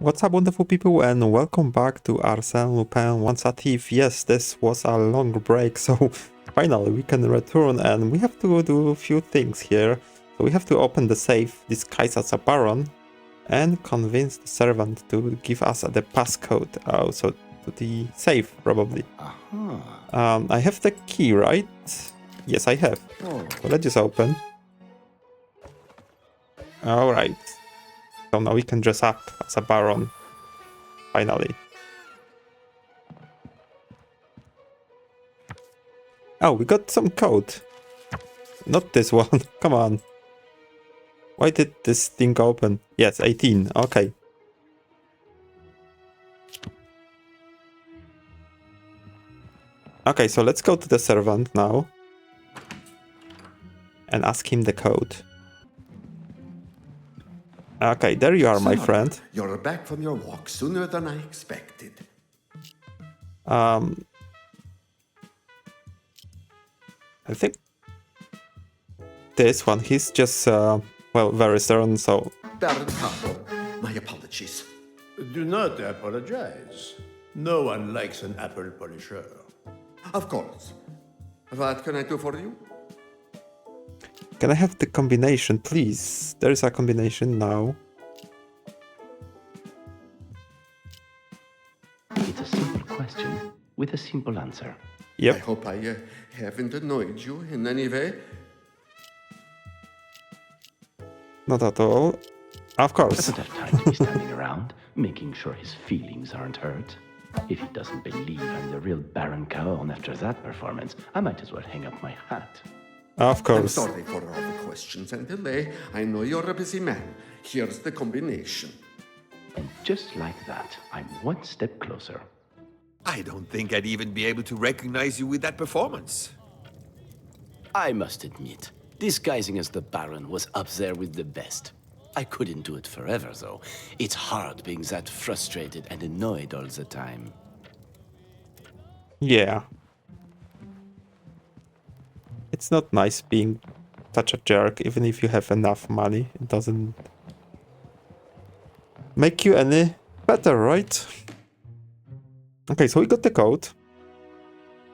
What's up, wonderful people, and welcome back to Arsene Lupin Once a Thief. Yes, this was a long break, so finally we can return, and we have to do a few things here. So we have to open the safe, disguise as a baron, and convince the servant to give us the passcode, also to the safe, probably. I have the key, right? Yes, I have. So let's just open. Alright. So now we can dress up as a baron. Finally. Oh, we got some code. Not this one. Come on. Why did this thing open? Yes, 18. Okay. Okay, so let's go to the servant now. And ask him the code. Okay, there you are, my friend. You're back from your walk sooner than I expected. I think this one, he's just, well, very stern, so... Baron Capo, my apologies. Do not apologize. No one likes an apple polisher. Of course. What can I do for you? Can I have the combination, please? There is a combination now. It's a simple question with a simple answer. Yep. I hope I haven't annoyed you in any way. Not at all. Of course. Doesn't have time to be standing around, making sure his feelings aren't hurt. If he doesn't believe I'm the real Baron Caon after that performance, I might as well hang up my hat. Of I'm course. sorry for all the questions and delay. I know you're a busy man. Here's the combination. And just like that, I'm one step closer. I don't think I'd even be able to recognize you with that performance. I must admit, disguising as the Baron was up there with the best. I couldn't do it forever, though. It's hard being that frustrated and annoyed all the time. Yeah. It's not nice being such a jerk, even if you have enough money. It doesn't make you any better, right? Okay, so we got the code.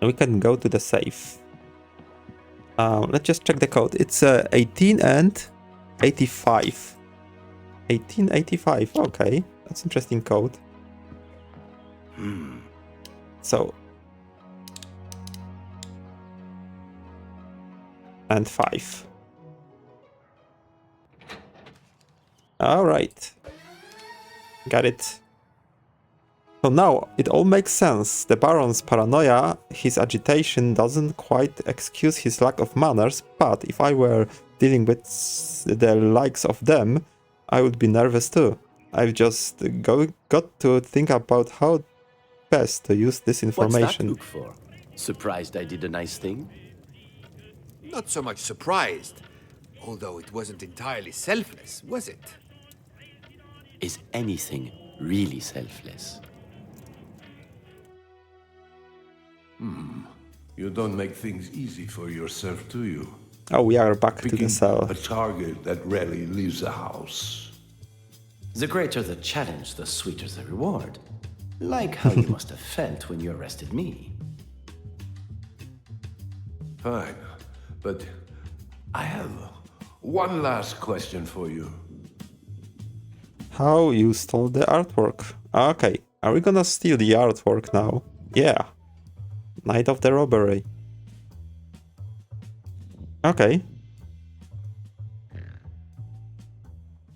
And we can go to the safe. Let's just check the code. It's 18 and 85. 1885, okay. That's interesting code. So... and 5. Alright. Got it. So now it all makes sense. The Baron's paranoia, his agitation doesn't quite excuse his lack of manners, but if I were dealing with the likes of them, I would be nervous too. I've just got to think about how best to use this information. What's that look for? Surprised I did a nice thing? Not so much surprised, although it wasn't entirely selfless, was it? Is anything really selfless? You don't make things easy for yourself, do you? Oh, we are back to the Picking cell. a target that rarely leaves the house. The greater the challenge, the sweeter the reward. Like how you must have felt when you arrested me. Fine, but I have one last question for you. How you stole the artwork. Okay, are we gonna steal the artwork now? Yeah. Night of the robbery. Okay.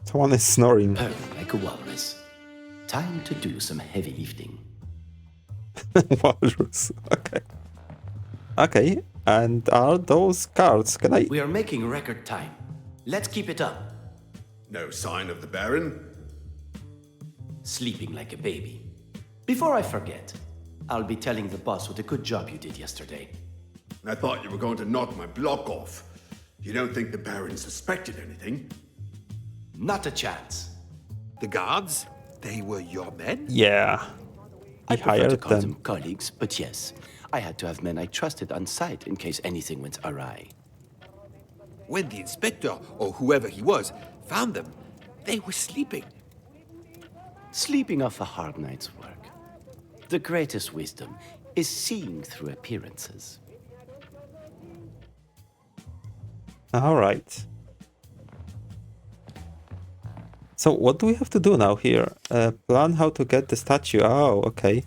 Someone is snoring. Purring like a walrus. Time to do some heavy lifting. Walrus. Okay. Okay, and are those cards? Can I... We are making record time. Let's keep it up. No sign of the Baron? Sleeping like a baby. Before I forget, I'll be telling the boss what a good job you did yesterday. I thought you were going to knock my block off. You don't think the Baron suspected anything? Not a chance. The guards? They were your men? Yeah. I He prefer to hired call them them. colleagues, but yes, I had to have men I trusted on site in case anything went awry. When the inspector, or whoever he was, found them, they were sleeping. sleeping off a hard night's work. The greatest wisdom is seeing through appearances. All right. So what do we have to do now here? Plan how to get the statue. Oh, okay.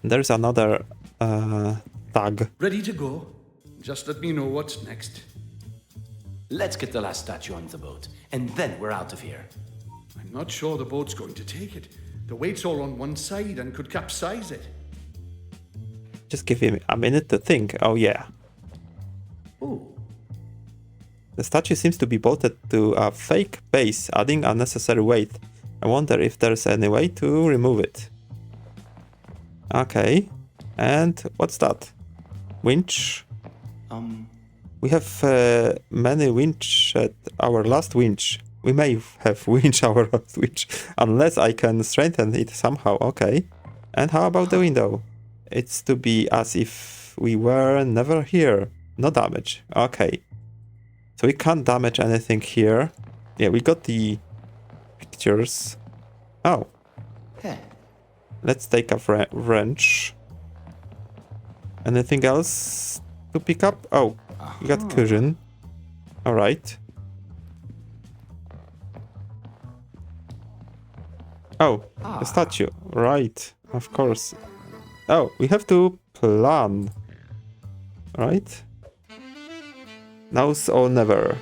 There's another tag. Ready to go? Just let me know what's next. Let's get the last statue on the boat, and then we're out of here. I'm not sure the boat's going to take it. The weight's all on one side and could capsize it. Just give him a minute to think. Oh, yeah. Ooh. The statue seems to be bolted to a fake base, adding unnecessary weight. I wonder if there's any way to remove it. Okay. And what's that? Winch? We have many winch at our last winch. We may have winch our last winch, unless I can strengthen it somehow. Okay. And how about the window? It's to be as if we were never here. No damage. Okay. So we can't damage anything here. Yeah, we got the pictures. Oh. Hey. Let's take a wrench. Anything else to pick up? Oh, we got cushion. All right. Oh, a statue. Right, of course. Oh, we have to plan. Right? Now's or never.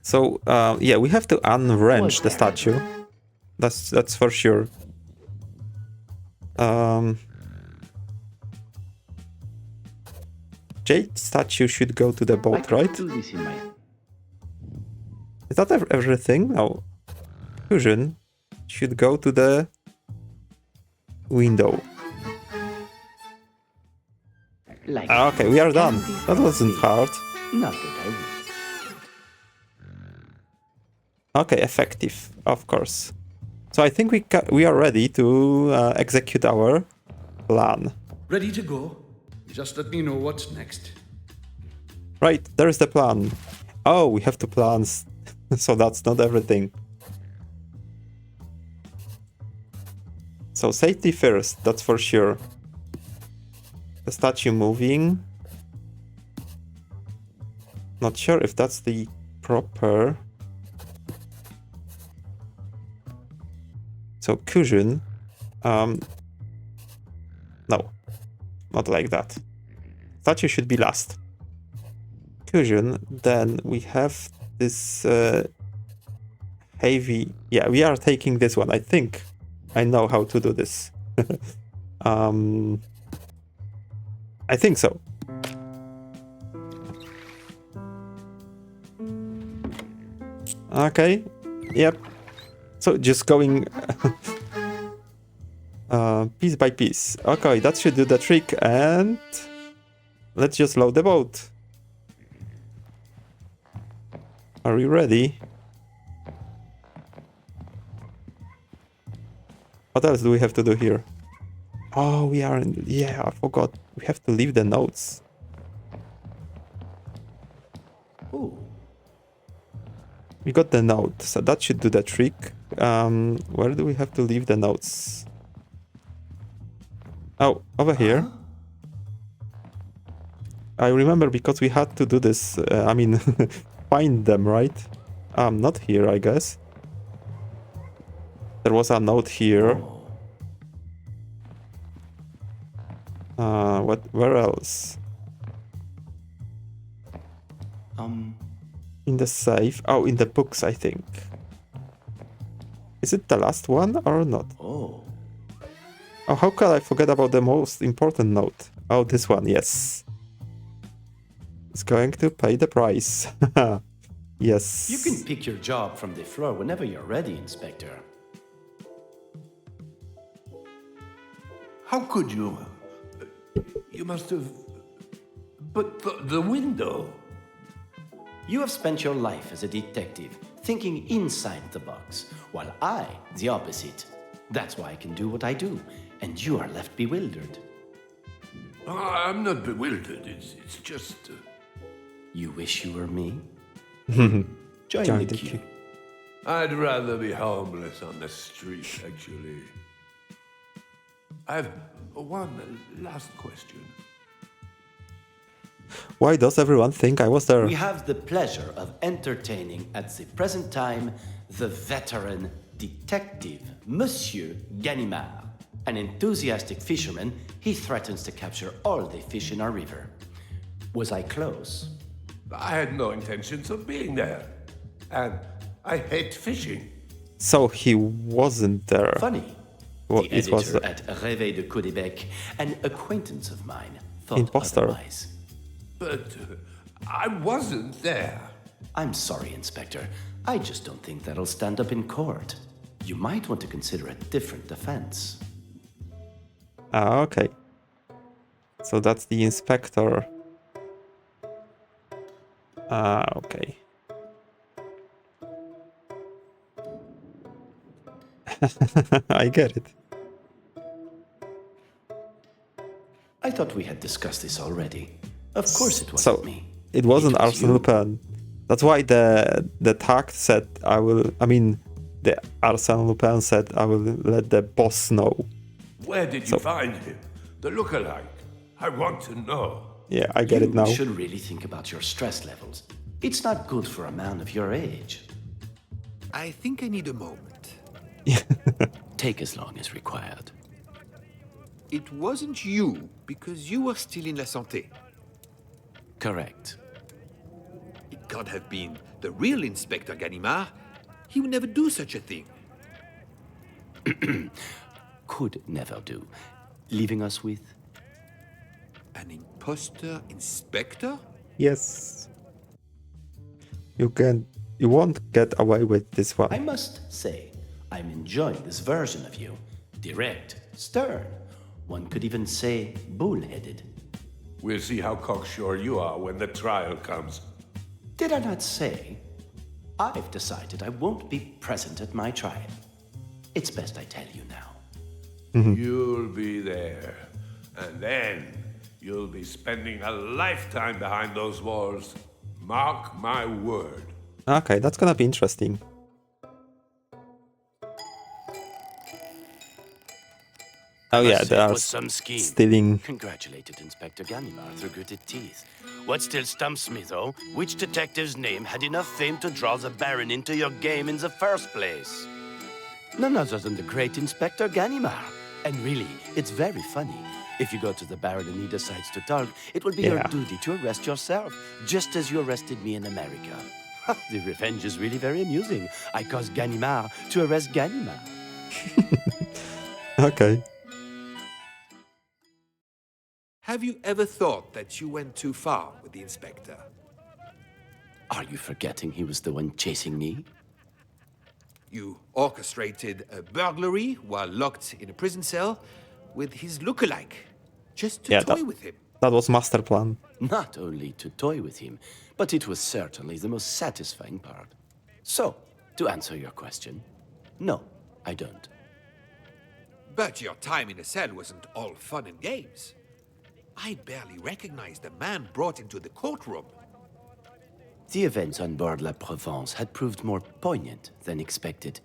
So, yeah, we have to unwrench the statue. That's for sure. Jade statue should go to the boat, right? Do this in my... Is that everything? No. Fusion should go to the window. Like Okay, we are done. That wasn't hard. Not that I would. Okay, effective, of course. So I think we are ready to execute our plan. Ready to go? Just let me know what's next. Right, there's the plan. Oh, we have to plan, so that's not everything. So safety first, that's for sure. The statue moving. Not sure if that's the proper... So cushion. No, not like that. Statue should be last. Cushion, then we have this heavy... Yeah, we are taking this one, I think. I know how to do this. I think so. Okay, yep. So just going piece by piece. Okay, that should do the trick, and let's just load the boat. Are we ready? What else do we have to do here? Oh, we are in... Yeah, I forgot. We have to leave the notes. Ooh. We got the note, so that should do the trick. Where do we have to leave the notes? Oh, over here. I remember because we had to do this, I mean, find them, right? Not here, I guess. There was a note here. Where else? In the safe. Oh, in the books, I think. Is it the last one or not? Oh. Oh, how could I forget about the most important note? Oh, this one, yes. It's going to pay the price. Yes. You can pick your job from the floor whenever you're ready, Inspector. How could you? You must have... But the window... You have spent your life as a detective, thinking inside the box, while I, the opposite. That's why I can do what I do, and you are left bewildered. I'm not bewildered, it's just... You wish you were me? Join the queue. I'd rather be homeless on the street, actually. I've one last question. Why does everyone think I was there? We have the pleasure of entertaining at the present time the veteran detective, Monsieur Ganimard. An enthusiastic fisherman, he threatens to capture all the fish in our river. Was I close? I had no intentions of being there. And I hate fishing. So he wasn't there. Funny. Well, The it was editor at Réveil de Caudebec, an acquaintance of mine, thought Imposter. otherwise. But I wasn't there. I'm sorry, Inspector. I just don't think that'll stand up in court. You might want to consider a different defense. Ah, okay. So that's the inspector. Ah, okay. I get it. I thought we had discussed this already. Of course it So wasn't me. it wasn't It was Arsene you. Lupin. That's why the tag said I will. I mean, the Arsene Lupin said I will let the boss know. Where did you find him? The lookalike. I want to know. Yeah, I get it now. You should really think about your stress levels. It's not good for a man of your age. I think I need a moment. Take as long as required. It wasn't you, because you were still in La Santé. Correct. It can't have been the real Inspector Ganimard. He would never do such a thing. Could never do. Leaving us with? An imposter inspector? Yes. You won't get away with this I one. must say, I'm enjoying this version of you. Direct, stern. One could even say bullheaded. We'll see how cocksure you are when the trial comes. Did I not say? I've decided I won't be present at my trial. It's best I tell you now. You'll be there. And then you'll be spending a lifetime behind those walls. Mark my word. Okay, that's gonna be interesting. Oh yeah, they It are was some scheme. stealing. Congratulated Inspector Ganimard through gritted teeth. What still stumps me, though, which detective's name had enough fame to draw the Baron into your game in the first place? None other than the great Inspector Ganimard. And really, it's very funny. If you go to the Baron and he decides to talk, it will be your Yeah. duty to arrest yourself, just as you arrested me in America. The revenge is really very amusing. I caused Ganimard to arrest Ganimard. Okay. Have you ever thought that you went too far with the inspector? Are you forgetting he was the one chasing me? You orchestrated a burglary while locked in a prison cell with his lookalike, just to Yeah, toy with him. That was master plan. Not only to toy with him, but it was certainly the most satisfying part. So, to answer your question, no, I don't. But your time in a cell wasn't all fun and games. I barely recognized the man brought into the courtroom. The events on board La Provence had proved more poignant than expected.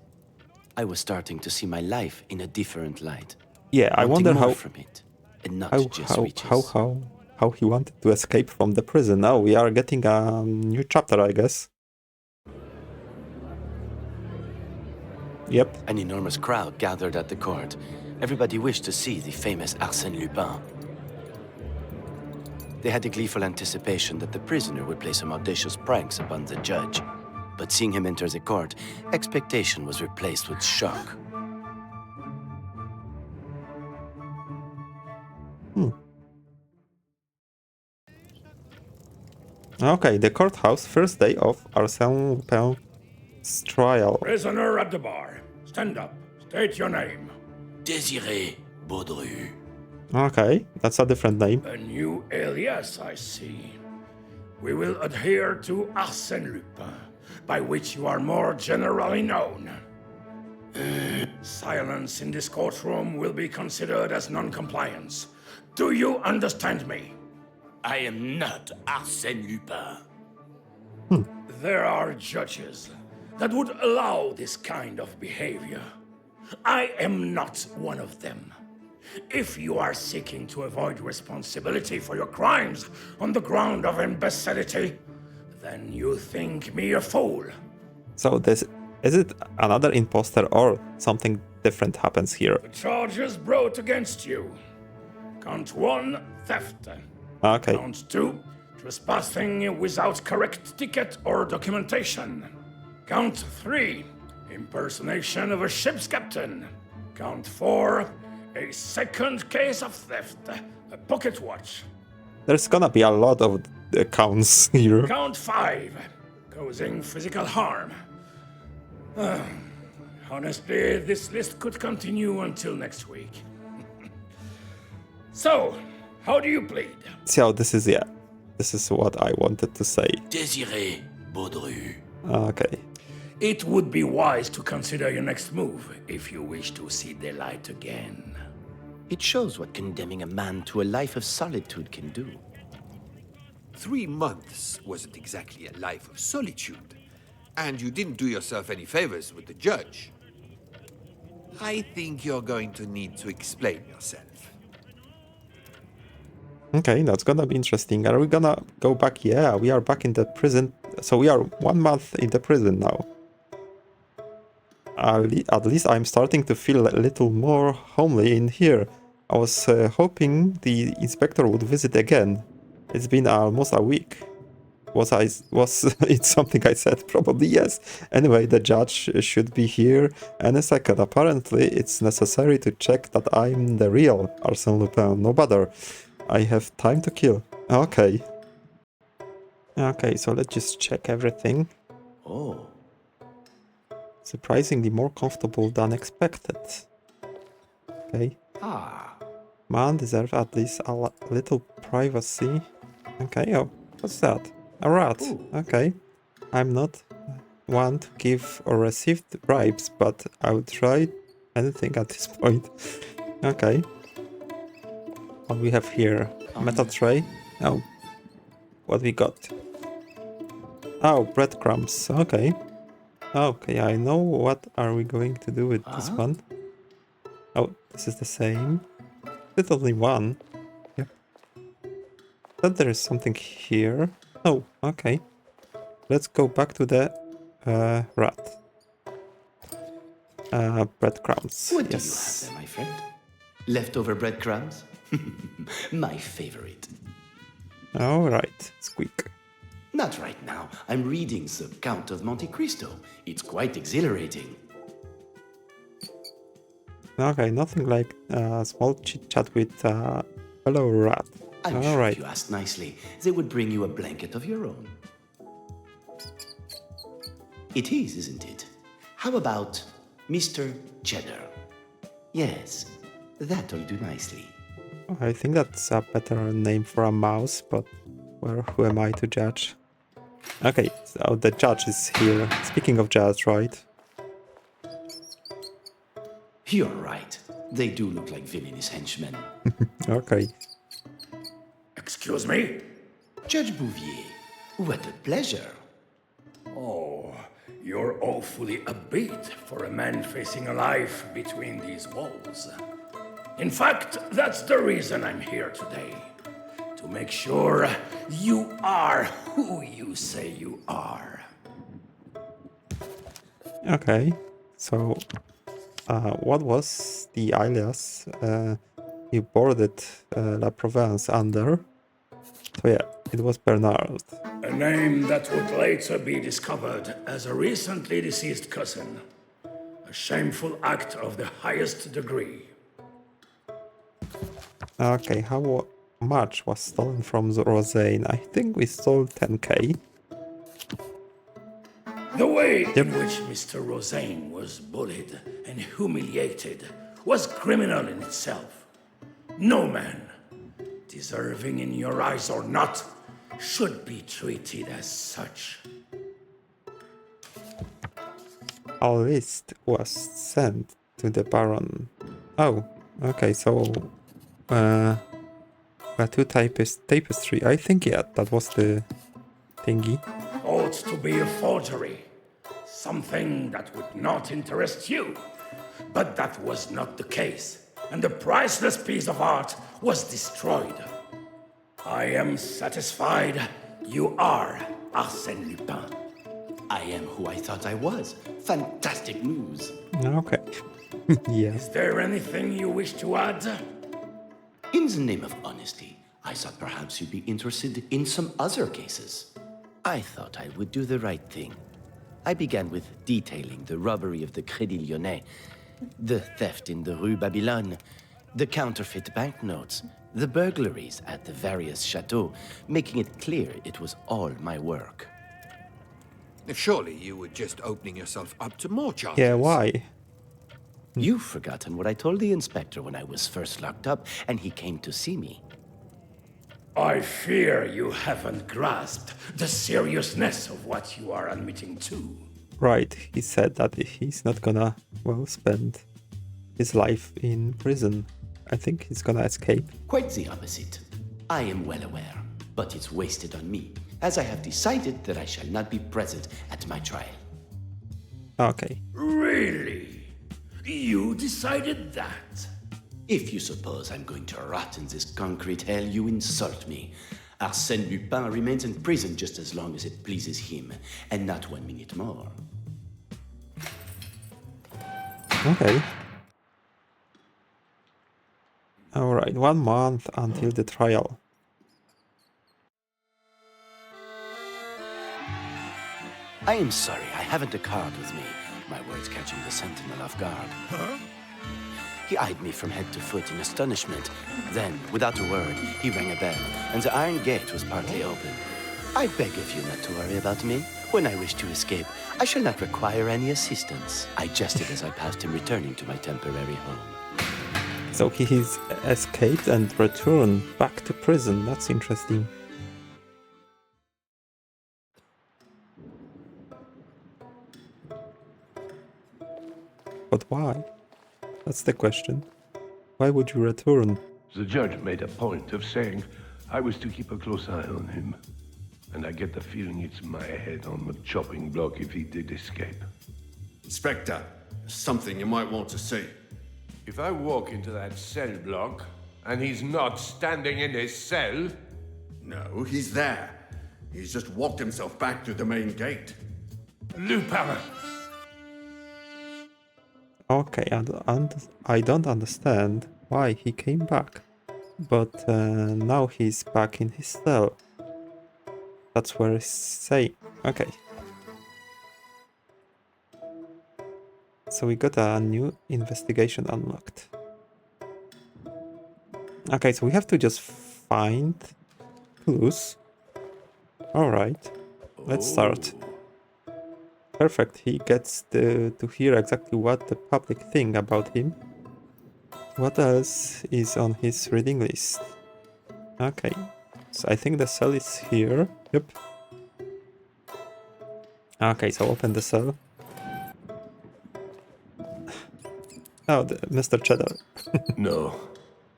I was starting to see my life in a different light. Yeah, I wanting wonder more how from it, and not just riches. how he wanted to escape from the prison. Now we are getting a new chapter, I guess. Yep. An enormous crowd gathered at the court. Everybody wished to see the famous Arsène Lupin. They had a gleeful anticipation that the prisoner would play some audacious pranks upon the judge. But seeing him enter the court, expectation was replaced with shock. Okay, the courthouse, first day of Arsène Lupin's trial. Prisoner at the bar. Stand up. State your name. Désiré Baudru. Okay, that's a different name. A new alias, I see. We will adhere to Arsène Lupin, by which you are more generally known. Silence in this courtroom will be considered as non-compliance. Do you understand me? I am not Arsène Lupin. There are judges, that would allow this kind of behavior. I am not one of them. If you are seeking to avoid responsibility for your crimes on the ground of imbecility, then you think me a fool. So this is it another imposter or something different happens here? The charges brought against you. Count 1, theft. Okay. Count 2, trespassing without correct ticket or documentation. Count 3, impersonation of a ship's captain. Count 4, a second case of theft, a pocket watch. There's gonna be a lot of counts here. Count 5, causing physical harm. Honestly, this list could continue until next week. So, how do you plead? So this is this is what I wanted to say. Désiré Baudru. Okay. It would be wise to consider your next move if you wish to see the light again. It shows what condemning a man to a life of solitude can do. 3 months wasn't exactly a life of solitude, and you didn't do yourself any favors with the judge. I think you're going to need to explain yourself. Okay, that's gonna be interesting. Are we gonna go back? Yeah, we are back in the prison. So we are 1 month in the prison now. At least I'm starting to feel a little more homely in here. I was hoping the inspector would visit again. It's been almost a week. Was it something I said? Probably yes. Anyway, the judge should be here any second. Apparently, it's necessary to check that I'm the real Arsene Lupin. No bother. I have time to kill. Okay. Okay, so let's just check everything. Oh. Surprisingly more comfortable than expected. Okay. Ah. Man deserves at least a little privacy. Okay, oh, what's that? A rat. Ooh. Okay. I'm not one to give or receive bribes, but I would try anything at this point. Okay. What we have here? Metal tray? Oh. What we got? Oh, breadcrumbs. Okay. Okay, I know what are we going to do with this one. Oh, this is the same. There's only one. Yep. But there is something here. Oh, okay. Let's go back to the rat. Breadcrumbs. What do you Yes. have there, my friend? Leftover breadcrumbs? My favorite. Alright, squeak. Not right now. I'm reading the Count of Monte Cristo. It's quite exhilarating. Okay, nothing like a small chit-chat with fellow rat. I'm sure Alright. if you asked nicely, they would bring you a blanket of your own. It is, isn't it? How about Mr. Cheddar? Yes, that'll do nicely. I think that's a better name for a mouse, but well, who am I to judge? Okay, so the judge is here. Speaking of judge, right? You're right. They do look like villainous henchmen. Okay. Excuse me? Judge Bouvier, what a pleasure. Oh, you're awfully upbeat for a man facing a life between these walls. In fact, that's the reason I'm here today. To make sure you are who you say you are. Okay, so what was the alias you boarded La Provence under? So yeah, it was Bernard. A name that would later be discovered as a recently deceased cousin. A shameful act of the highest degree. Okay, how much was stolen from Rosane? I think we stole 10k. The way in which Mr. Rosane was bullied and humiliated was criminal in itself. No man, deserving in your eyes or not, should be treated as such. A list was sent to the Baron. Oh, okay, so a two tapestry. I think yeah, that was the thingy. Ought to be a forgery. something that would not interest you. But that was not the case, and the priceless piece of art was destroyed. I am satisfied you are Arsene Lupin. I am who I thought I was. Fantastic news. Okay. Yeah. Is there anything you wish to add? In the name of honesty, I thought perhaps you'd be interested in some other cases. I thought I would do the right thing. I began with detailing the robbery of the Crédit Lyonnais, the theft in the Rue Babylone, the counterfeit banknotes, the burglaries at the various chateaux, making it clear it was all my work. Surely you were just opening yourself up to more charges. Yeah, why? You've forgotten what I told the inspector when I was first locked up and he came to see me. I fear you haven't grasped the seriousness of what you are admitting to. Right, he said that he's not gonna, well, spend his life in prison. I think he's gonna escape. Quite the opposite. I am well aware, but it's wasted on me, as I have decided that I shall not be present at my trial. Okay. Really? You decided that? If you suppose I'm going to rot in this concrete hell, you insult me. Arsène Lupin remains in prison just as long as it pleases him, and not 1 minute more. Okay. Alright, 1 month until the trial. I am sorry, I haven't a card with me. My words catching the sentinel off guard. Huh? He eyed me from head to foot in astonishment. Then, without a word, he rang a bell, and the iron gate was partly open. I beg of you not to worry about me. When I wish to escape, I shall not require any assistance. I jested as I passed him returning to my temporary home. So he's escaped and returned back to prison. That's interesting. But why? That's the question. Why would you return? The judge made a point of saying I was to keep a close eye on him. And I get the feeling it's my head on the chopping block if he did escape. Inspector, something you might want to see. If I walk into that cell block, and he's not standing in his cell... No, he's there. He's just walked himself back to the main gate. Lupin! Okay, and I don't understand why he came back. But now he's back in his cell. That's where he's saying. Okay. So we got a new investigation unlocked. Okay, so we have to just find clues. Alright, let's start. Perfect, he gets to hear exactly what the public think about him. What else is on his reading list? Okay, so I think the cell is here. Yep. Okay, so open the cell. Oh, Mr. Cheddar. No,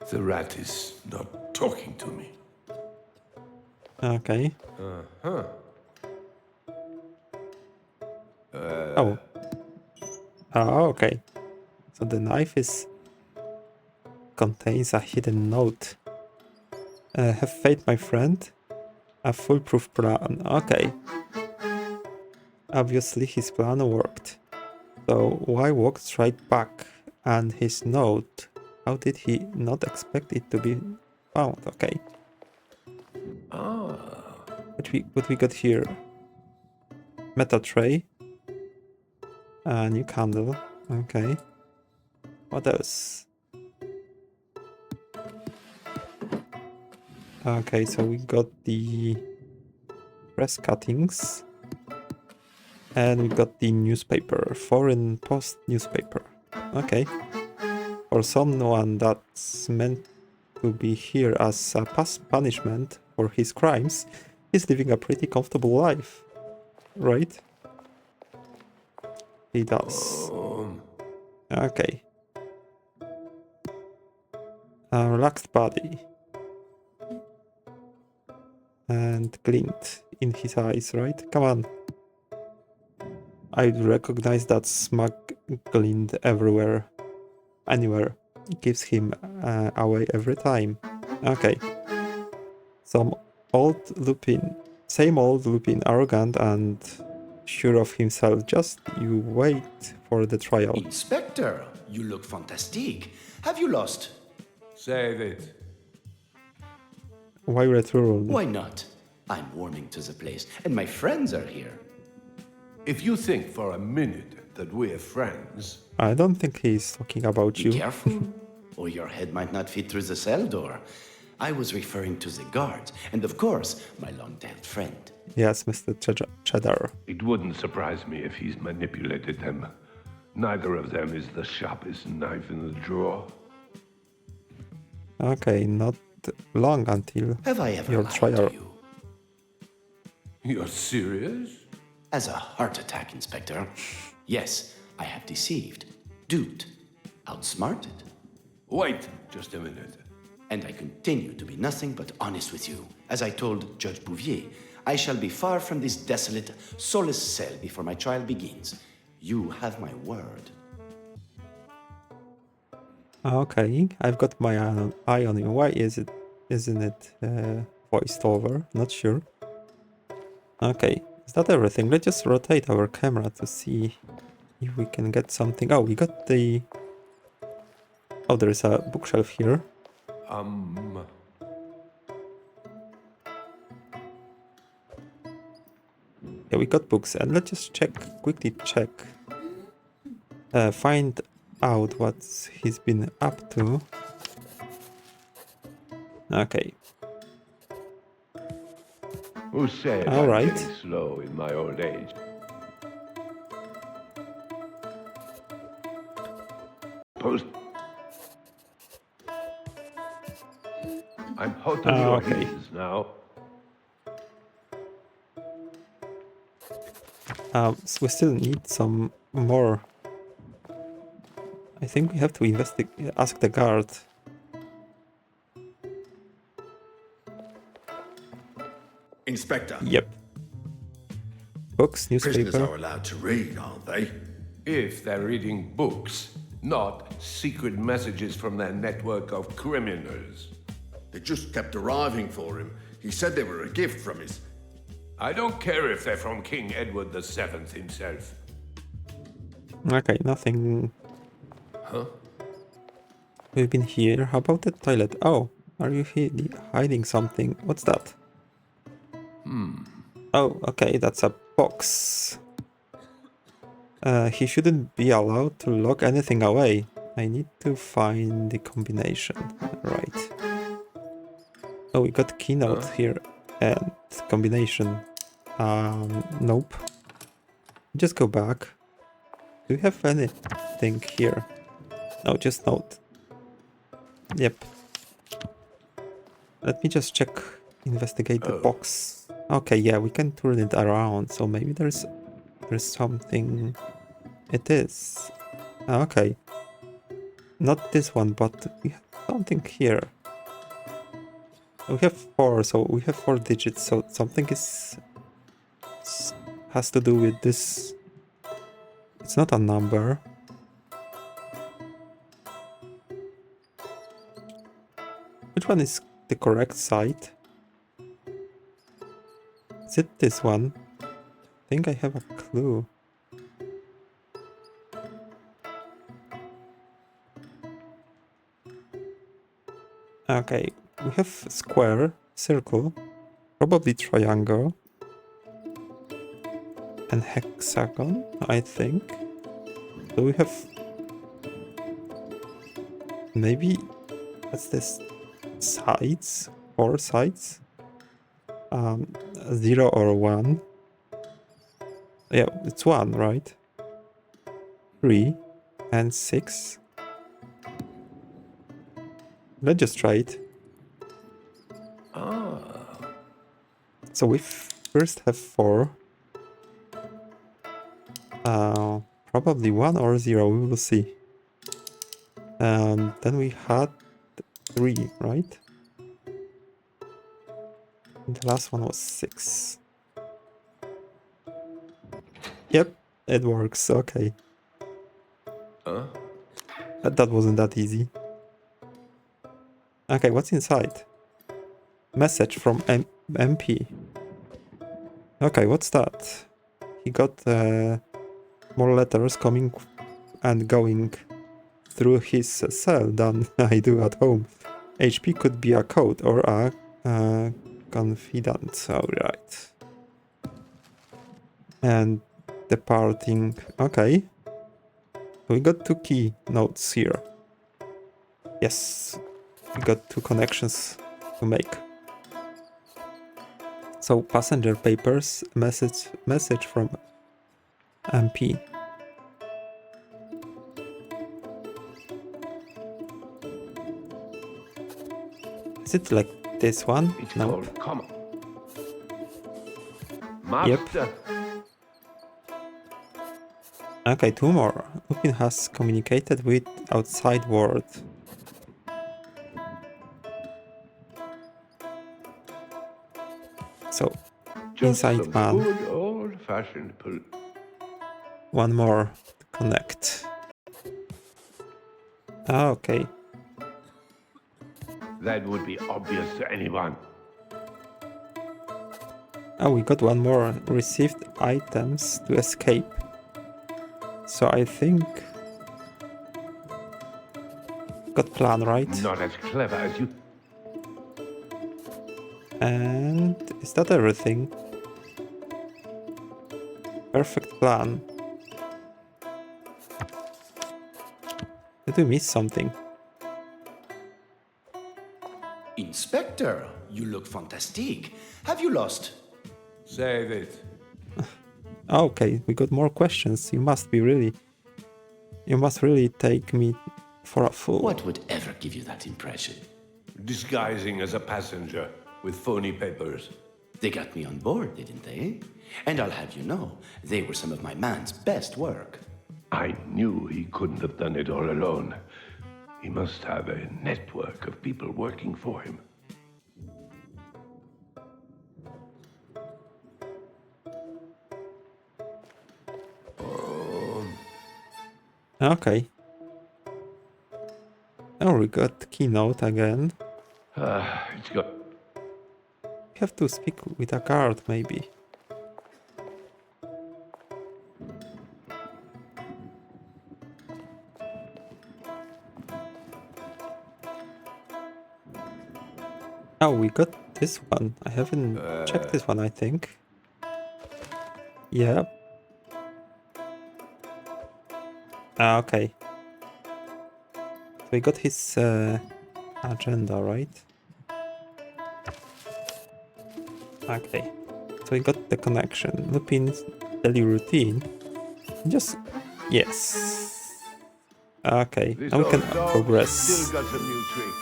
the rat is not talking to me. Okay. Uh-huh. Oh. Oh, okay. So the knife contains a hidden note. Have faith, my friend. A foolproof plan. Okay. Obviously his plan worked. So why walk straight back? And his note, how did he not expect it to be found? Okay. What we got here? Metal tray. A new candle. Okay. What else? Okay, so we got the press cuttings. And we got the newspaper. Foreign Post newspaper. Okay. For someone that's meant to be here as a punishment for his crimes, he's living a pretty comfortable life. Right? He does. Okay. A relaxed body. And glint in his eyes, right? Come on. I recognize that smuggling everywhere, anywhere, gives him away every time. Okay. Same old Lupin, arrogant and sure of himself. Just you wait for the trial. Inspector, you look fantastic. Have you lost? Save it. Why return? Why not? I'm warming to the place, and my friends are here. If you think for a minute that we're friends, I don't think he's talking about Be you. careful, or your head might not fit through the cell door. I was referring to the guards, and of course, my long-tailed friend. Yes, Mr. Cheddar. it wouldn't surprise me if he's manipulated them. Neither of them is the sharpest knife in the drawer. Okay, not long until Have I ever your lied trial. to you? You're serious? As a heart attack, Inspector. Yes, I have deceived, duped, outsmarted. Wait just a minute. And I continue to be nothing but honest with you. As I told Judge Bouvier, I shall be far from this desolate, soulless cell before my trial begins. You have my word. Okay, I've got my eye on you. Why isn't it voiced over? Not sure. Okay, is that everything? Let's just rotate our camera to see if we can get something. Oh, we got the... Oh, there is a bookshelf here. Yeah, we got books, and let's just quickly check. Find out what he's been up to. Okay. Who said All I'm right. getting slow in my old age? Post. I'm hot on your Okay. heels now. So we still need some more. I think we have to investigate. Ask the guard. Inspector, Yep. Books, prisoners newspaper. are allowed to read, aren't they? If they're reading books, not secret messages from their network of criminals. They just kept arriving for him. He said they were a gift from his... I don't care if they're from King Edward VII himself. Okay, nothing. Huh? We've been here. How about the toilet? Oh, are you hiding something? What's that? Oh, okay, that's a box. He shouldn't be allowed to lock anything away. I need to find the combination. Right. Oh, we got keynote here and combination. Nope. Just go back. Do you have anything here? No, just note. Yep. Let me just check, investigate the box. Okay, yeah, we can turn it around, so maybe there's something. It is. Okay. Not this one, but we have something here. We have 4, so we have 4 digits, so something has to do with this. It's not a number. Which one is the correct side? Is it this one? I think I have a clue. Okay, we have square, circle, probably triangle, and hexagon, I think. So we have... Maybe that's this sides, 4 sides. 0 or 1. Yeah, it's 1, right? 3 and 6. Let's just try it. So we first have 4. Probably 1 or 0, we will see. And then we had 3, right? And the last one was 6. Yep, It works, okay. Huh? That wasn't that easy. Okay, what's inside? Message from MP. Okay, what's that? He got more letters coming and going through his cell than I do at home. HP could be a code or a confidant. Alright. And departing. Okay. We got 2 key notes here. Yes. We got 2 connections to make. So passenger papers, message from MP. Is it like this one? It's No. called common. Master. Okay, 2 more. Lupin has communicated with outside world. So, Just inside some man. good old-fashioned One more to connect. Ah, okay. That would be obvious to anyone. Oh, we got one more. Received items to escape. So I think... Got plan, right? Not as clever as you. And is that everything? Perfect plan. Did we miss something? Inspector, you look fantastic. Have you lost? Save it. Okay, we got more questions. You must really take me for a fool. What would ever give you that impression? Disguising as a passenger with phony papers. They got me on board, didn't they? And I'll have you know, they were some of my man's best work. I knew he couldn't have done it all alone. He must have a network of people working for him. Okay. Oh, we got keynote again. It's got... We have to speak with a guard, maybe. Oh, we got this one. I haven't checked this one, I think. Yeah. Ah, okay. So we got his agenda, right? Okay. So we got the connection. Lupin's daily routine. Just... Yes. Okay. This Now we can old dog progress. Still got some new tricks.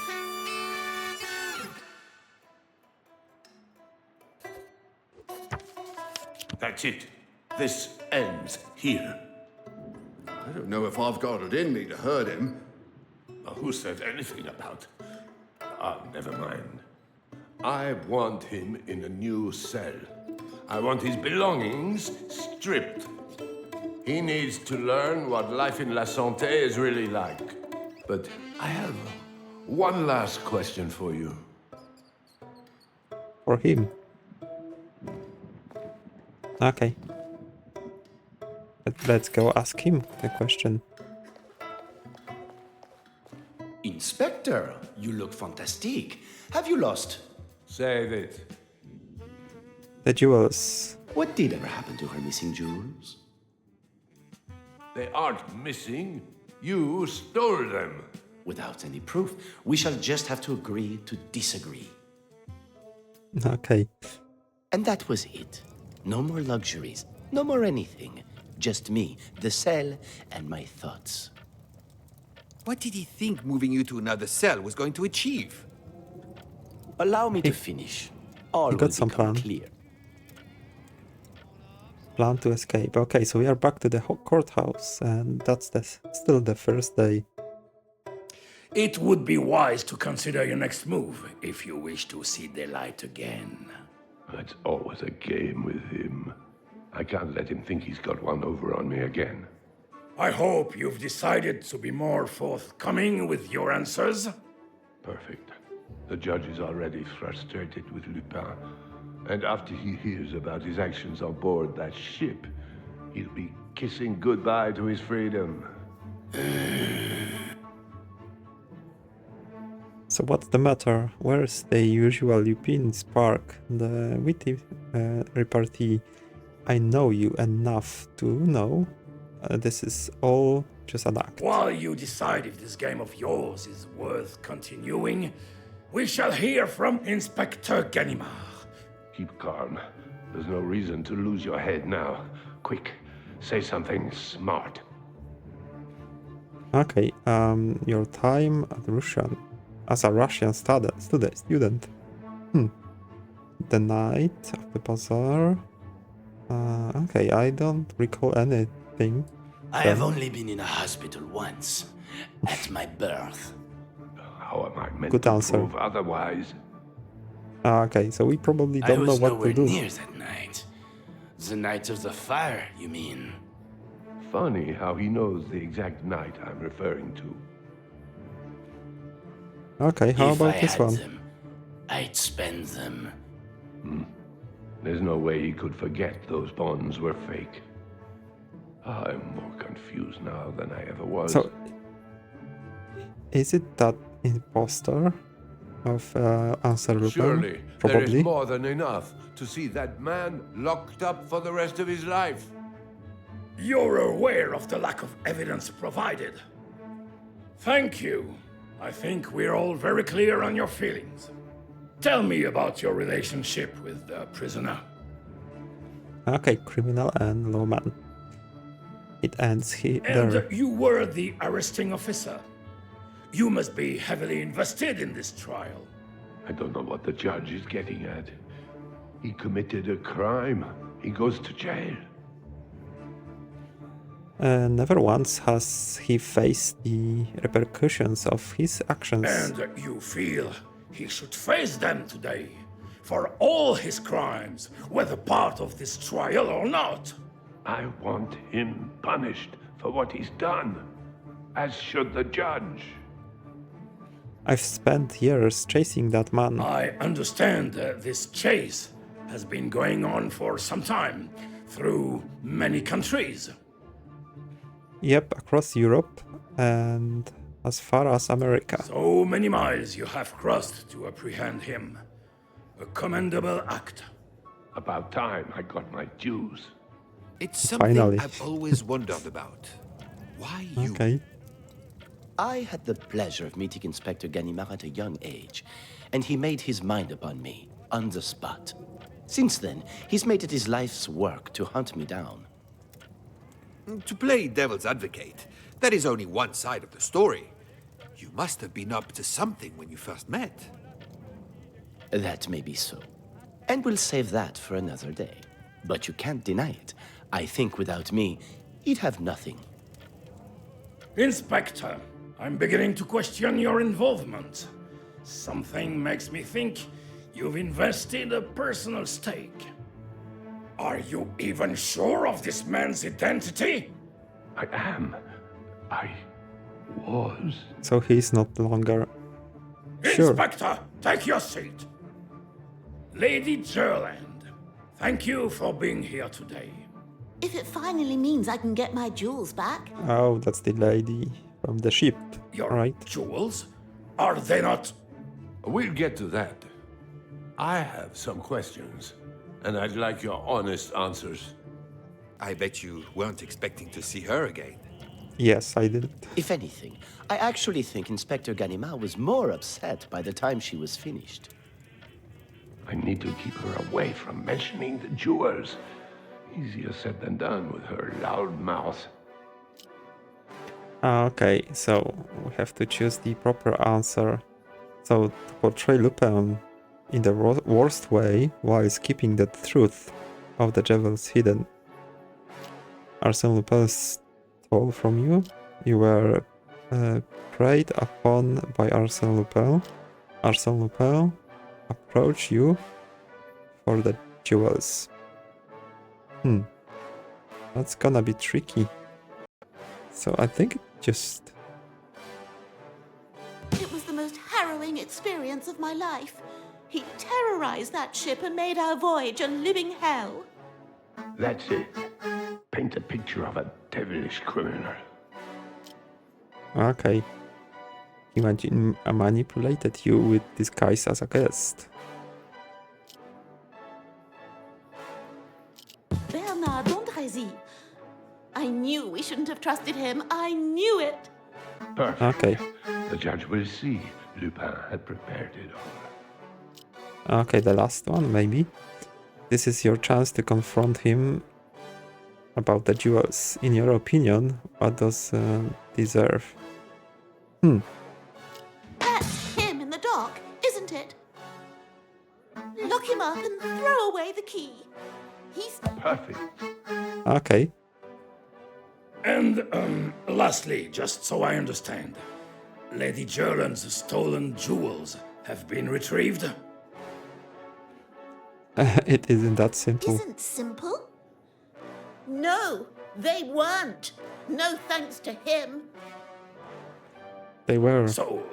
That's it. This ends here. I don't know if I've got it in me to hurt him. Who said anything about... never mind. I want him in a new cell. I want his belongings stripped. He needs to learn what life in La Santé is really like. But I have one last question for you. For him. Okay. Let's go ask him the question. Inspector, you look fantastic. Have you lost? Save it. The jewels. What did ever happen to her missing jewels? They aren't missing. You stole them. Without any proof, we shall just have to agree to disagree. Okay. And that was it. No more luxuries, no more anything. Just me, the cell, and my thoughts. What did he think moving you to another cell was going to achieve? Allow me to finish. All got will some become plan. clear. Plan to escape. Okay, so we are back to the courthouse, and that's still the first day. It would be wise to consider your next move if you wish to see the light again. It's always a game with him. I can't let him think he's got one over on me again. I hope you've decided to be more forthcoming with your answers. Perfect. The judge is already frustrated with Lupin. And after he hears about his actions on board that ship, he'll be kissing goodbye to his freedom. So what's the matter? Where's the usual Lupin spark? The witty repartee. I know you enough to know this is all just an act. While you decide if this game of yours is worth continuing, we shall hear from Inspector Ganimard. Keep calm. There's no reason to lose your head now. Quick, say something smart. Okay, your time at Russian as a Russian student. The night of the bazaar. Okay, I don't recall anything. I have only been in a hospital once, at my birth. How am I meant Good to answer. prove otherwise? Okay, so we probably I don't know was what to nowhere do. near that night. The night of the fire, you mean? Funny how he knows the exact night I'm referring to. Okay, how If about I this had one? them, I'd spend them. There's no way he could forget those bonds were fake. I'm more confused now than I ever was. So, is it that imposter of Arsene Lupin? Surely there Probably. is more than enough to see that man locked up for the rest of his life. You're aware of the lack of evidence provided. Thank you. I think we're all very clear on your feelings. Tell me about your relationship with the prisoner. Okay, criminal and lawman. It ends here. And you were the arresting officer. You must be heavily invested in this trial. I don't know what the judge is getting at. He committed a crime. He goes to jail. Never once has he faced the repercussions of his actions. And you feel he should face them today for all his crimes, whether part of this trial or not. I want him punished for what he's done, as should the judge. I've spent years chasing that man. I understand this chase has been going on for some time, through many countries. Yep, across Europe and as far as America. So many miles you have crossed to apprehend him. A commendable act. About time I got my dues. It's something Finally. I've always wondered about. Why you? Okay. I had the pleasure of meeting Inspector Ganimard at a young age, and he made his mind upon me, on the spot. Since then, he's made it his life's work to hunt me down. To play devil's advocate, that is only one side of the story. You must have been up to something when you first met. That may be so. And we'll save that for another day. But you can't deny it. I think without me, he'd have nothing. Inspector, I'm beginning to question your involvement. Something makes me think you've invested a personal stake. Are you even sure of this man's identity? I am. I was. So he's not longer. Sure. Inspector, take your seat. Lady Jerland, thank you for being here today. If it finally means I can get my jewels back. Oh, that's the lady from the ship. Your Right. jewels? Are they not? We'll get to that. I have some questions, and I'd like your honest answers. I bet you weren't expecting to see her again. Yes, I did. If anything, I actually think Inspector Ganimard was more upset by the time she was finished. I need to keep her away from mentioning the jewels. Easier said than done with her loud mouth. Okay, so we have to choose the proper answer. So to portray Lupin in the worst way while keeping the truth of the jewels hidden. Arsene Lupin stole from you. You were preyed upon by Arsene Lupin. Arsene Lupin approached you for the jewels. That's gonna be tricky. So I think it just... It was the most harrowing experience of my life. He terrorized that ship and made our voyage a living hell. That's it. Paint a picture of a devilish criminal. Okay. Imagine I manipulated you with disguise as a guest. Bernard d'Andrézy. I knew we shouldn't have trusted him. I knew it. Perfect. Okay. The judge will see. Lupin had prepared it all. Okay, the last one, maybe. This is your chance to confront him about the jewels. In your opinion, what does deserve? That's him in the dock, isn't it? Lock him up and throw away the key. He's... Perfect. Okay. And, lastly, just so I understand, Lady Jerland's stolen jewels have been retrieved? It isn't that simple. Isn't simple? No, they weren't. No thanks to him. They were. So,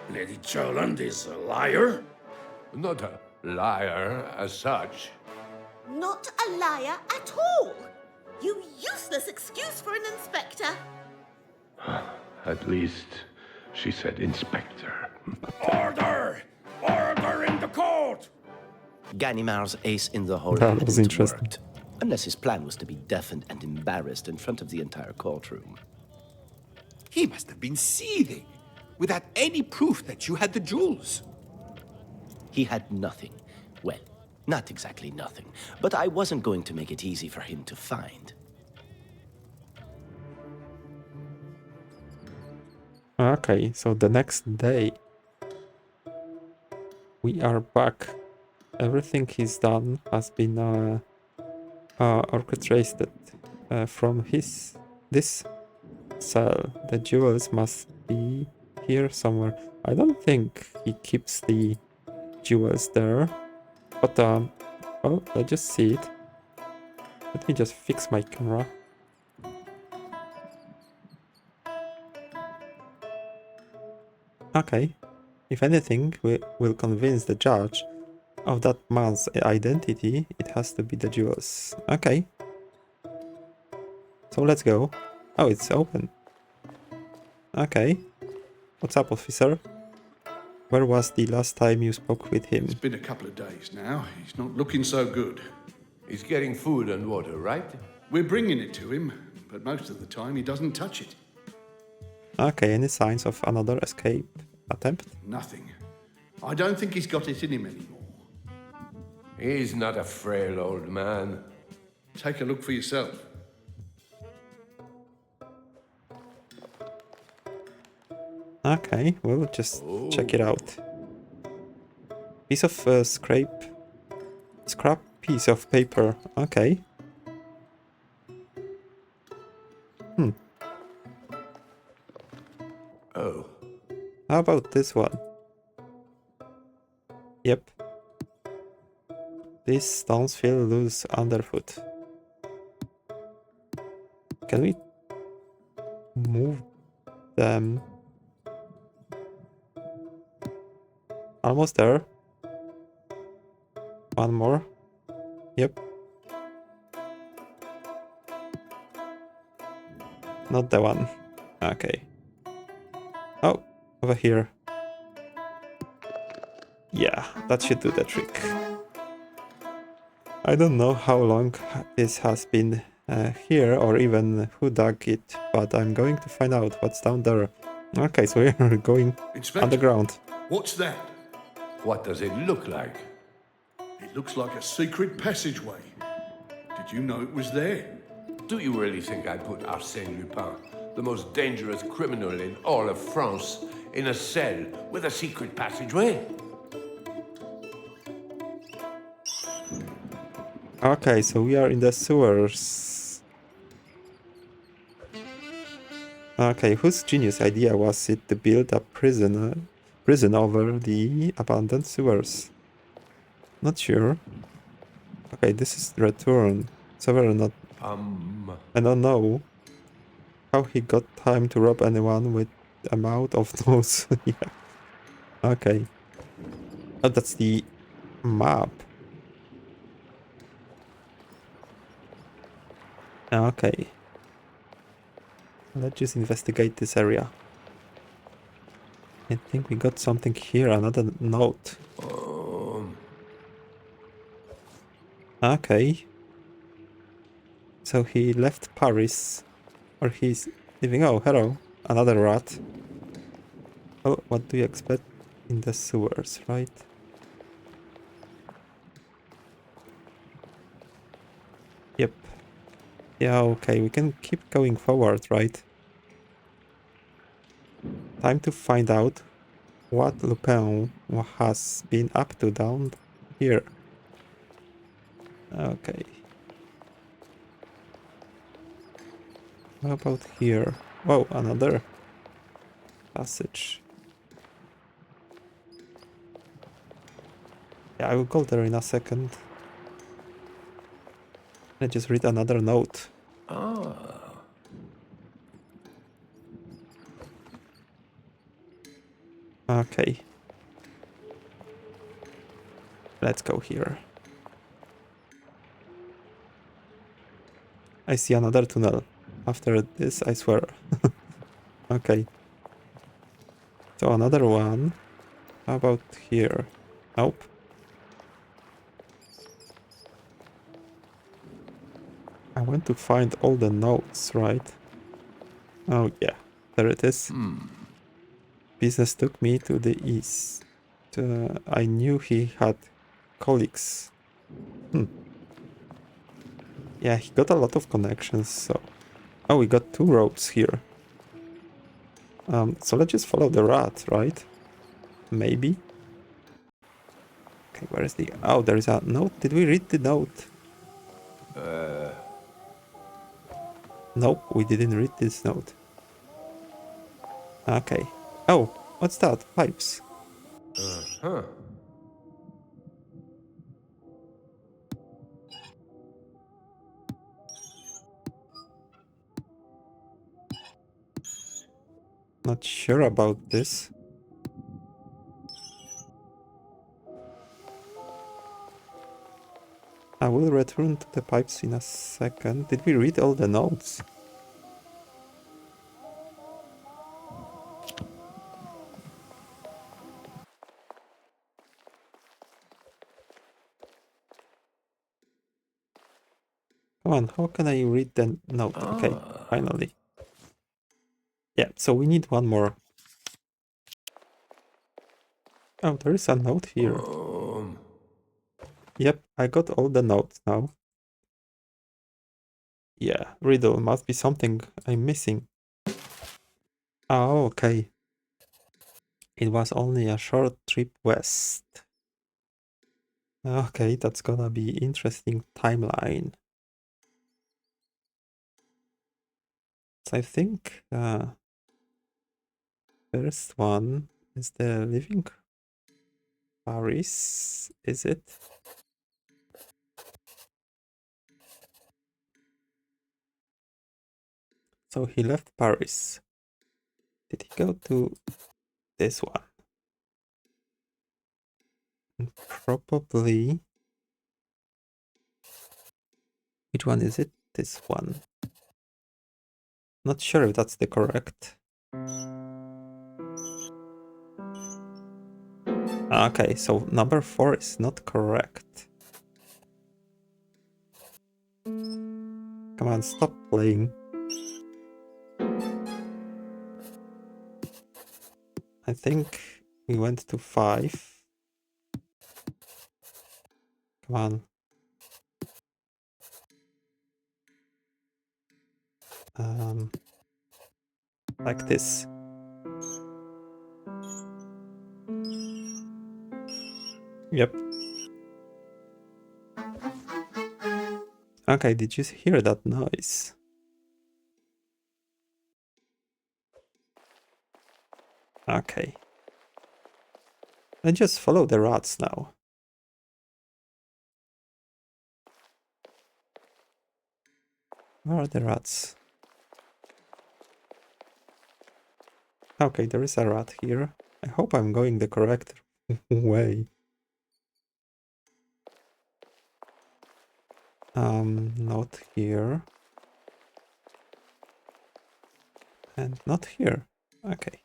Lady Jerland is a liar? Not a liar as such. Not a liar at all. You useless excuse for an inspector. At least, she said inspector. Order! Order in the court! Gannimar's ace in the hole That hadn't was interesting. worked. Unless his plan was to be deafened and embarrassed in front of the entire courtroom. He must have been seething, without any proof that you had the jewels. He had nothing. Well, not exactly nothing, but I wasn't going to make it easy for him to find. Okay, so the next day we are back. Everything he's done has been orchestrated from this cell. The jewels must be here somewhere. I don't think he keeps the jewels there, but well, let's just see it. Let me just fix my camera. Okay, if anything will convince the judge of that man's identity, it has to be the jewels. Okay. So let's go. Oh, it's open. Okay. What's up, officer? Where was the last time you spoke with him? It's been a couple of days now. He's not looking so good. He's getting food and water, right? We're bringing it to him, but most of the time he doesn't touch it. Okay, any signs of another escape attempt? Nothing. I don't think he's got it in him anymore. He's not a frail old man. Take a look for yourself. Okay, we'll just check it out. Piece of scrap piece of paper. Okay. Oh. How about this one? Yep. These stones feel loose underfoot. Can we move them? Almost there. One more. Yep. Not the one. Okay. Oh, over here. Yeah, that should do the trick. I don't know how long this has been here or even who dug it, but I'm going to find out what's down there. Okay, so we're going Inspector, underground. what's that? What does it look like? It looks like a secret passageway. Did you know it was there? Do you really think I put Arsene Lupin, the most dangerous criminal in all of France, in a cell with a secret passageway? Okay, so we are in the sewers. Okay, whose genius idea was it to build a prison over the abandoned sewers? Not sure. Okay, this is return. Several I don't know how he got time to rob anyone with the amount of those. Yeah. Okay. Oh, that's the map. Okay. Let's just investigate this area. I think we got something here, another note. Okay. So he left Paris. Or he's leaving. Oh, hello. Another rat. Oh, what do you expect in the sewers, right? Yep. Yeah, okay. We can keep going forward, right? Time to find out what Lupin has been up to down here. Okay. What about here? Whoa, another passage. Yeah, I will go there in a second. Let's just read another note. Okay. Let's go here. I see another tunnel. After this, I swear. Okay. So another one. How about here? Nope. I want to find all the notes, right? Oh yeah, there it is. Business took me to the east. I knew he had colleagues. Yeah, he got a lot of connections, so... Oh, we got 2 roads here. So let's just follow the rat, right? Maybe? Okay, where is the... Oh, there is a note. Did we read the note? Nope, we didn't read this note. Okay. Oh, what's that? Pipes. Not sure about this. I will return to the pipes in a second. Did we read all the notes? Come on, how can I read the note? Okay, finally. Yeah, so we need one more. Oh, there is a note here. Yep, I got all the notes now. Yeah, riddle must be something I'm missing. Oh, okay. It was only a short trip west. Okay, that's gonna be interesting timeline. So I think first one is the living Paris, is it? So he left Paris. Did he go to this one? Probably. Which one is it? This one. Not sure if that's the correct. Okay, so number 4 is not correct. Come on, stop playing. I think we went to 5. Come on. Like this. Yep. Okay, did you hear that noise? Okay. Let's just follow the rats now. Where are the rats? Okay, there is a rat here. I hope I'm going the correct way. Not here. And not here. Okay.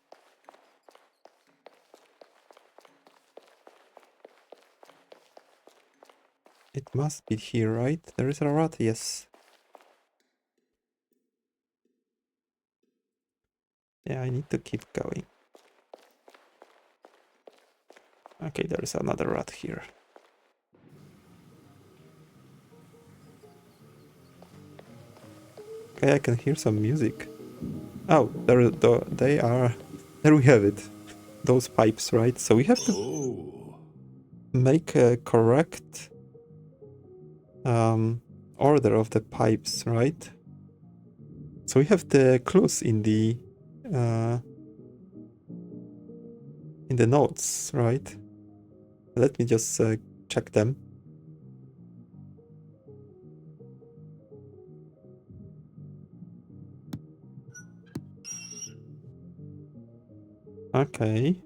It must be here, right? There is a rat, yes. Yeah, I need to keep going. Okay, there is another rat here. Okay, I can hear some music. Oh, they are... There we have it. Those pipes, right? So we have to make a correct order of the pipes, right? So we have the clues in the notes, right? Let me just check them. Okay.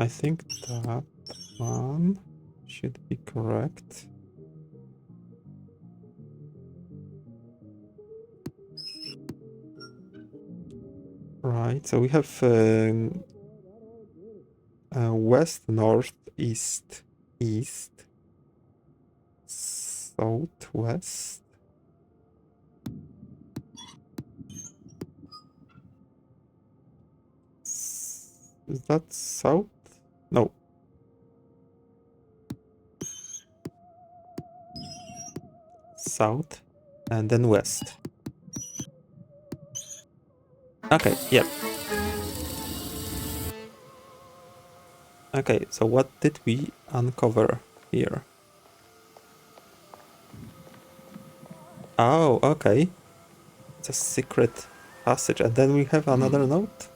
I think that one should be correct. Right, so we have west, north, east, east, southwest. Is that south? No. South and then west. Okay, yep. Okay, so what did we uncover here? Oh, okay. It's a secret passage, and then we have another note?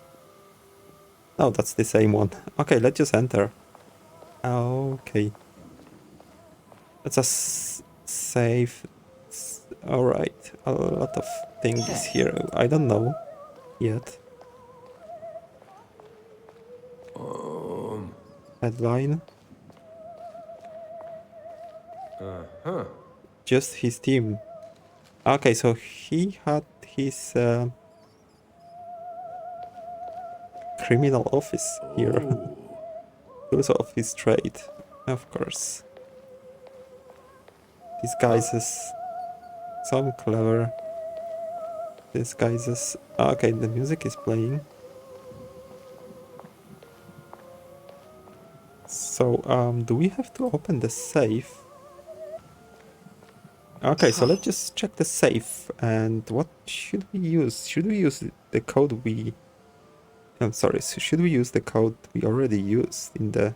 No, that's the same one. Okay, let's just enter. Okay. It's a safe... Alright, a lot of things here. I don't know yet. Headline. Just his team. Okay, so he had his criminal office here. Tools of his trade, of course. Disguises. Some clever disguises. Okay, the music is playing. So, do we have to open the safe? Okay, so let's just check the safe. And what should we use? Should we use the code we... I'm sorry, so should we use the code we already used in the...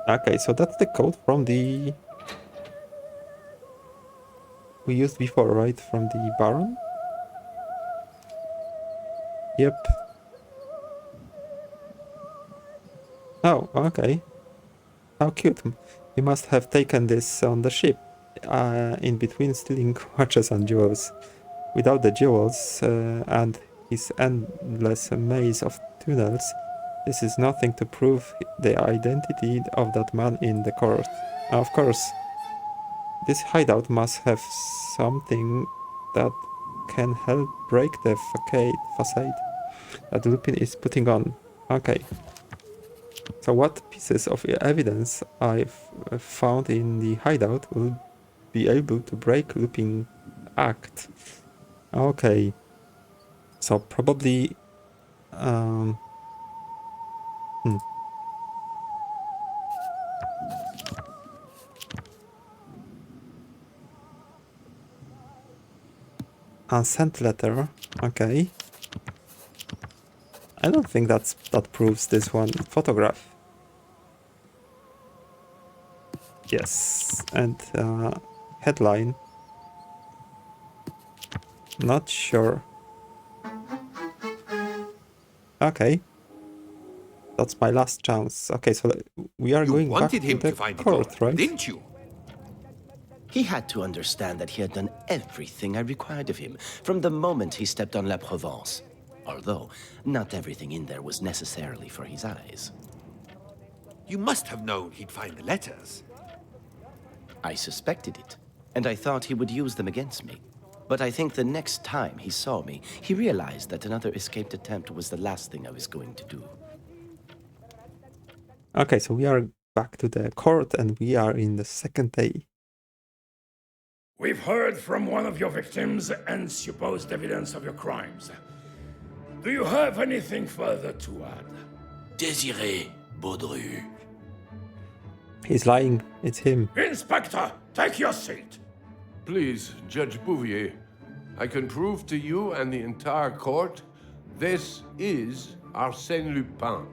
Okay, so that's the code from the... we used before, right? From the Baron? Yep. Oh, okay. How cute. We must have taken this on the ship, in between stealing watches and jewels. Without the jewels and his endless maze of tunnels, this is nothing to prove the identity of that man in the court. Of course, this hideout must have something that can help break the facade that Lupin is putting on. Okay. So what pieces of evidence I've found in the hideout will be able to break Lupin's act? Okay. So probably... Unsent letter. Okay. I don't think that proves this one. Photograph. Yes. And headline. Not sure. Okay. That's my last chance. Okay, so we are You going back wanted to him the to find court, the gold, right? didn't you? He had to understand that he had done everything I required of him from the moment he stepped on La Provence. Although, not everything in there was necessarily for his eyes. You must have known he'd find the letters. I suspected it, and I thought he would use them against me. But I think the next time he saw me, he realized that another escaped attempt was the last thing I was going to do. Okay, so we are back to the court and we are in the second day. We've heard from one of your victims and supposed evidence of your crimes. Do you have anything further to add? Désiré Baudru. He's lying. It's him. Inspector, take your seat. Please, Judge Bouvier, I can prove to you and the entire court this is Arsene Lupin.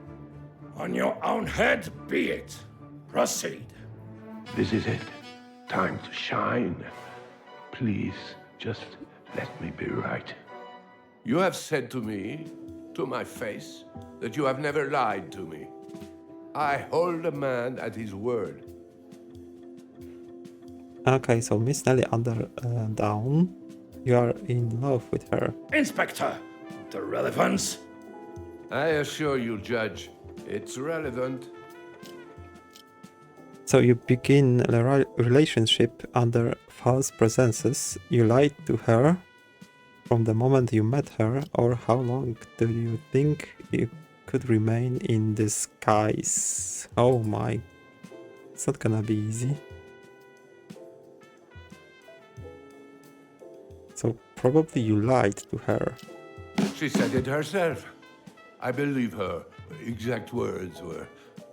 On your own head be it. Proceed. This is it. Time to shine. Please, just let me be right. You have said to me, to my face, that you have never lied to me. I hold a man at his word. Okay, so Miss Nelly down. You are in love with her. Inspector, the relevance? I assure you, Judge, it's relevant. So you begin a relationship under false pretenses. You lied to her from the moment you met her, or how long do you think you could remain in disguise? Oh my, it's not gonna be easy. So probably you lied to her. She said it herself. I believe her. Exact words were,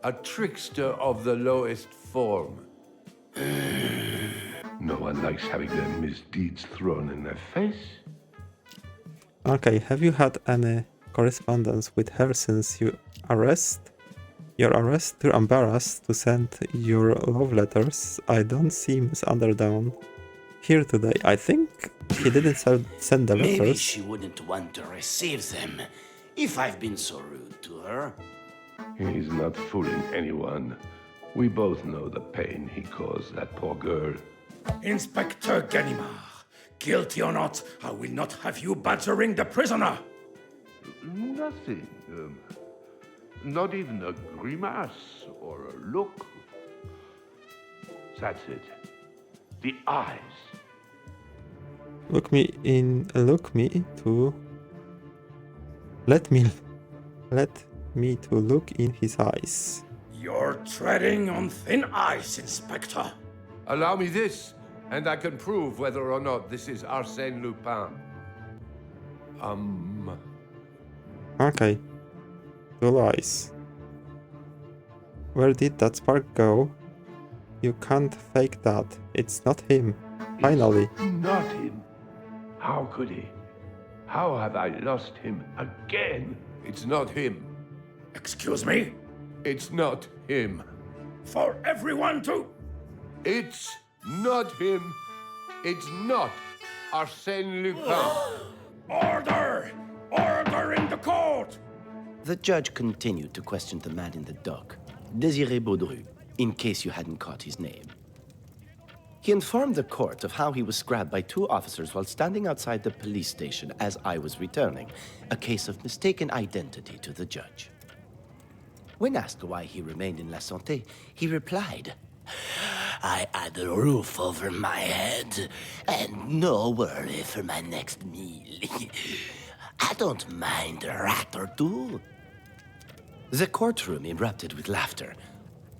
a trickster of the lowest form. No one likes having their misdeeds thrown in their face. Okay, have you had any correspondence with her since your arrest? Too embarrassed to send your love letters? I don't see Miss Underdown here today. I think he didn't send the letters. Maybe she wouldn't want to receive them if I've been so rude to her. He's not fooling anyone. We both know the pain he caused that poor girl. Inspector Ganimard, guilty or not, I will not have you battering the prisoner. Nothing. Not even a grimace or a look. That's it. The eyes. Let me to look in his eyes. You're treading on thin ice, Inspector. Allow me this, and I can prove whether or not this is Arsène Lupin. Okay. 2 eyes. Where did that spark go? You can't fake that. It's not him. Finally. Not him. How could he? How have I lost him again? It's not him. Excuse me? It's not him. For everyone to... It's not him. It's not Arsène Lupin. Order! Order in the court! The judge continued to question the man in the dock, Désiré Baudru, in case you hadn't caught his name. He informed the court of how he was grabbed by 2 officers while standing outside the police station as I was returning, a case of mistaken identity to the judge. When asked why he remained in La Santé, he replied, I had a roof over my head and no worry for my next meal. I don't mind a rat or 2. The courtroom erupted with laughter,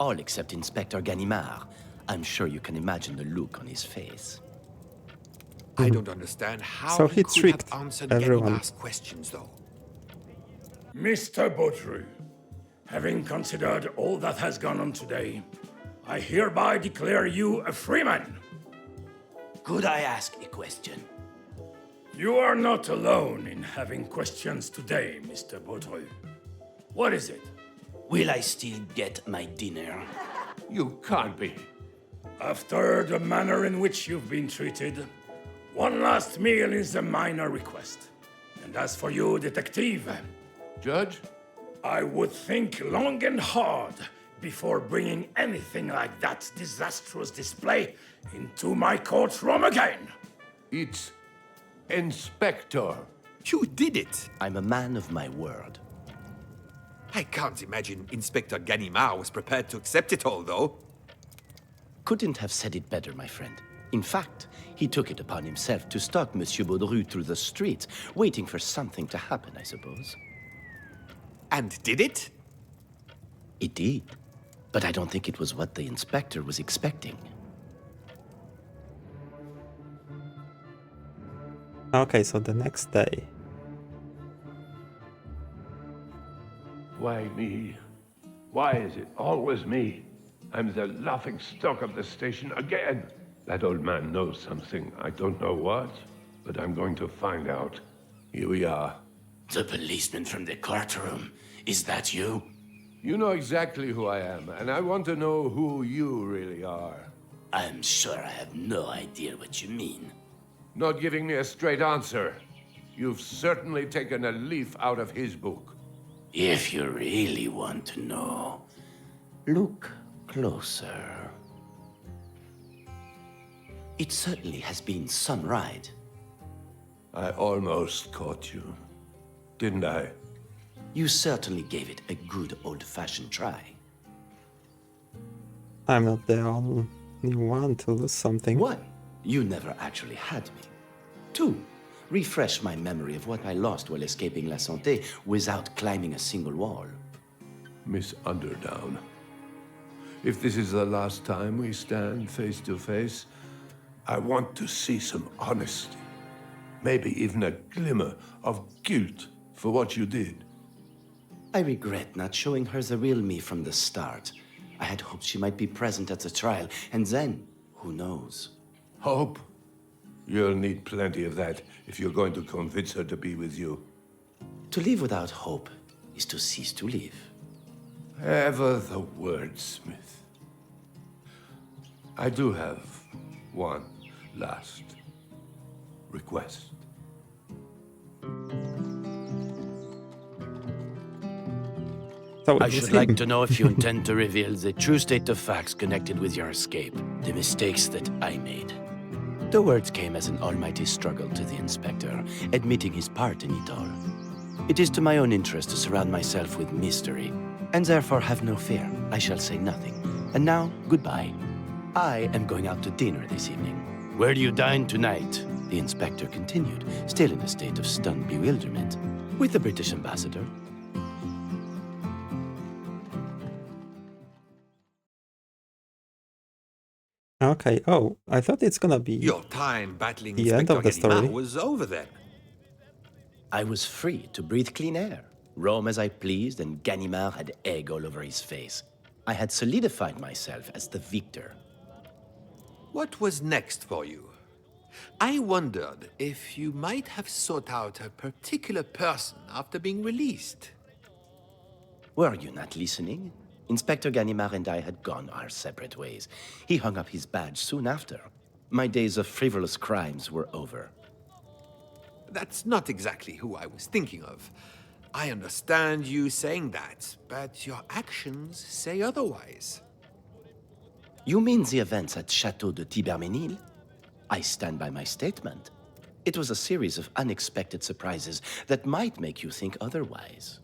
all except Inspector Ganimard. I'm sure you can imagine the look on his face. I don't understand how So he he could tricked have answered everyone. Ganimard's questions, though. Mr. Baudru, having considered all that has gone on today, I hereby declare you a free man. Could I ask a question? You are not alone in having questions today, Mr. Baudru. What is it? Will I still get my dinner? You can't be. After the manner in which you've been treated, one last meal is a minor request. And as for you, detective, Judge? I would think long and hard before bringing anything like that disastrous display into my courtroom again. It's Inspector. You did it! I'm a man of my word. I can't imagine Inspector Ganimard was prepared to accept it all, though. Couldn't have said it better, my friend. In fact, he took it upon himself to stalk Monsieur Baudru through the streets, waiting for something to happen, I suppose. And did it? It did. But I don't think it was what the inspector was expecting. Okay, so the next day. Why me? Why is it always me? I'm the laughing stock of the station again. That old man knows something. I don't know what, but I'm going to find out. Here we are. The policeman from the courtroom. Is that you? You know exactly who I am, and I want to know who you really are. I'm sure I have no idea what you mean. Not giving me a straight answer. You've certainly taken a leaf out of his book. If you really want to know, look closer. It certainly has been some ride. I almost caught you, didn't I? You certainly gave it a good old-fashioned try. I'm not the only one to lose something. 1, you never actually had me. 2, refresh my memory of what I lost while escaping La Santé without climbing a single wall. Miss Underdown. If this is the last time we stand face to face, I want to see some honesty. Maybe even a glimmer of guilt for what you did. I regret not showing her the real me from the start. I had hoped she might be present at the trial, and then, who knows? Hope? You'll need plenty of that if you're going to convince her to be with you. To live without hope is to cease to live. Ever the wordsmith. I do have one last request. So I should like to know if you intend to reveal the true state of facts connected with your escape, the mistakes that I made. The words came as an almighty struggle to the inspector, admitting his part in it all. It is to my own interest to surround myself with mystery, and therefore have no fear. I shall say nothing. And now, goodbye. I am going out to dinner this evening. Where do you dine tonight? The inspector continued, still in a state of stunned bewilderment. With the British ambassador. Okay, oh, I thought it's gonna be Your time battling the end Inspector of the story. Ganimard was over then. I was free to breathe clean air, roam as I pleased, and Ganimard had egg all over his face. I had solidified myself as the victor. What was next for you? I wondered if you might have sought out a particular person after being released. Were you not listening? Inspector Ganimard and I had gone our separate ways. He hung up his badge soon after. My days of frivolous crimes were over. That's not exactly who I was thinking of. I understand you saying that, but your actions say otherwise. You mean the events at Château de Thibermesnil? I stand by my statement. It was a series of unexpected surprises that might make you think otherwise.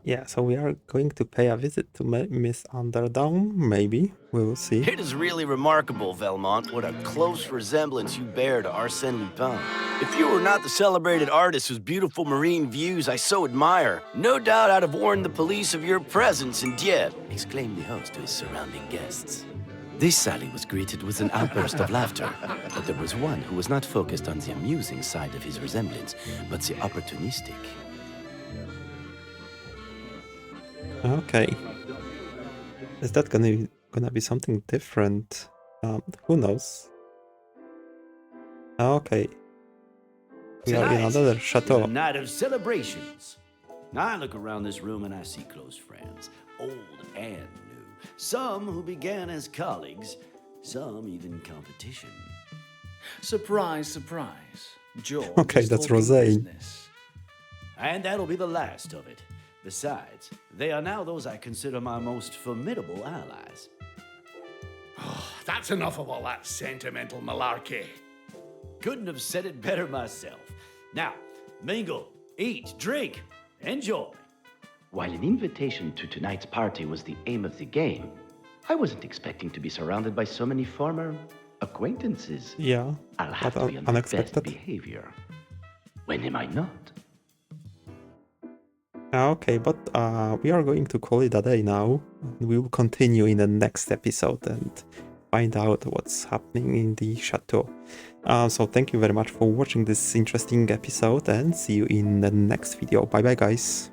Yeah, so we are going to pay a visit to Miss Underdown, maybe. We will see. It is really remarkable, Velmont, what a close resemblance you bear to Arsene Lupin. If you were not the celebrated artist whose beautiful marine views I so admire, no doubt I'd have warned the police of your presence in Dieppe, exclaimed the host to his surrounding guests. This sally was greeted with an outburst of laughter, but there was one who was not focused on the amusing side of his resemblance, but the opportunistic. Okay. Is that gonna be something different? Who knows? Okay. We are in Tonight another is chateau. a night of celebrations. I look around this room and I see close friends, old and new. Some who began as colleagues, some even competition. Surprise, surprise. George Okay, is that's talking Rosé. business. And that'll be the last of it. Besides, they are now those I consider my most formidable allies. That's enough of all that sentimental malarkey. Couldn't have said it better myself. Now, mingle, eat, drink, enjoy. While an invitation to tonight's party was the aim of the game, I wasn't expecting to be surrounded by so many former acquaintances. Yeah, I'll have but to be on my best unexpected. behavior. When am I not? Okay, but we are going to call it a day now. We will continue in the next episode and find out what's happening in the chateau. So thank you very much for watching this interesting episode and see you in the next video. Bye bye guys.